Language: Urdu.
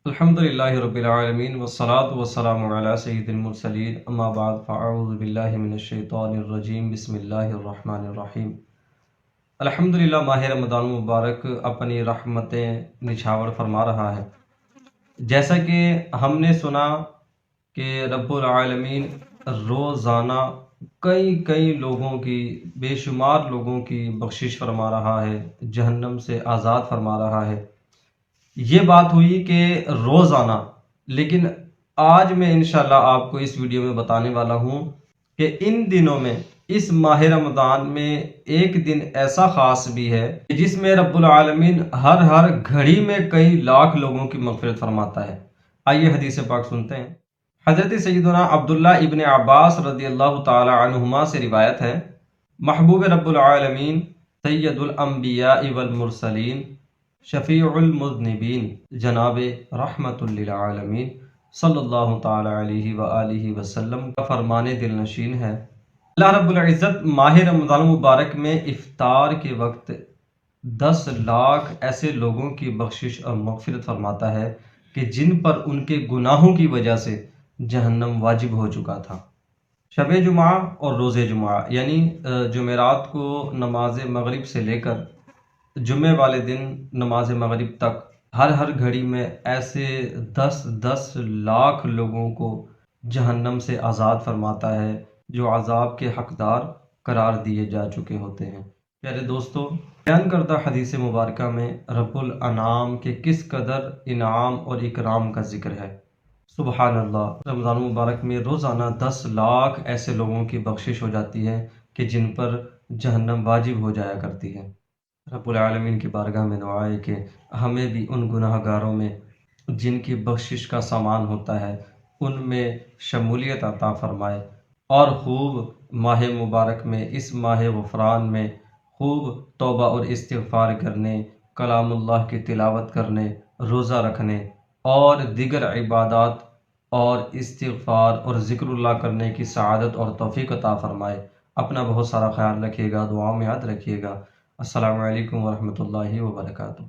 الحمدللہ رب العالمین والصلاة والسلام علی سید المرسلین اما بعد فاعوذ باللہ من الشیطان الرجیم بسم اللہ الرحمن الرحیم۔ الحمدللہ ماہ رمضان مبارک اپنی رحمتیں نچھاور فرما رہا ہے۔ جیسا کہ ہم نے سنا کہ رب العالمین روزانہ کئی لوگوں کی، بے شمار لوگوں کی بخشش فرما رہا ہے، جہنم سے آزاد فرما رہا ہے۔ یہ بات ہوئی کہ روزانہ، لیکن آج میں انشاءاللہ آپ کو اس ویڈیو میں بتانے والا ہوں کہ ان دنوں میں، اس ماہ رمضان میں ایک دن ایسا خاص بھی ہے جس میں رب العالمین ہر گھڑی میں کئی لاکھ لوگوں کی مغفرت فرماتا ہے۔ آئیے حدیث پاک سنتے ہیں۔ حضرت سیدنا عبداللہ ابن عباس رضی اللہ تعالی عنہما سے روایت ہے، محبوب رب العالمین سید الانبیاء والمرسلین شفیع المذنبین جناب رحمت للعالمین صلی اللہ تعالی علیہ وآلہ وسلم کا فرمان دل نشین ہے، اللہ رب العزت ماہ رمضان مبارک میں افطار کے وقت 10 لاکھ ایسے لوگوں کی بخشش اور مغفرت فرماتا ہے کہ جن پر ان کے گناہوں کی وجہ سے جہنم واجب ہو چکا تھا۔ شب جمعہ اور روز جمعہ یعنی جمعرات کو نماز مغرب سے لے کر جمعے والے دن نماز مغرب تک ہر گھڑی میں ایسے 10 لاکھ لوگوں کو جہنم سے آزاد فرماتا ہے جو عذاب کے حقدار قرار دیے جا چکے ہوتے ہیں۔ پیارے دوستو، بیان کردہ حدیث مبارکہ میں رب الانعام کے کس قدر انعام اور اکرام کا ذکر ہے۔ سبحان اللہ، رمضان مبارک میں روزانہ 10 لاکھ ایسے لوگوں کی بخشش ہو جاتی ہے کہ جن پر جہنم واجب ہو جایا کرتی ہے۔ رب العالمین کی بارگاہ میں دعا ہے کہ ہمیں بھی ان گناہ گاروں میں جن کی بخشش کا سامان ہوتا ہے ان میں شمولیت عطا فرمائے، اور خوب ماہ مبارک میں، اس ماہ غفران میں خوب توبہ اور استغفار کرنے، کلام اللہ کی تلاوت کرنے، روزہ رکھنے اور دیگر عبادات اور استغفار اور ذکر اللہ کرنے کی سعادت اور توفیق عطا فرمائے۔ اپنا بہت سارا خیال رکھیے گا، دعاؤں میں یاد رکھیے گا۔ السلام علیکم ورحمۃ اللہ وبرکاتہ۔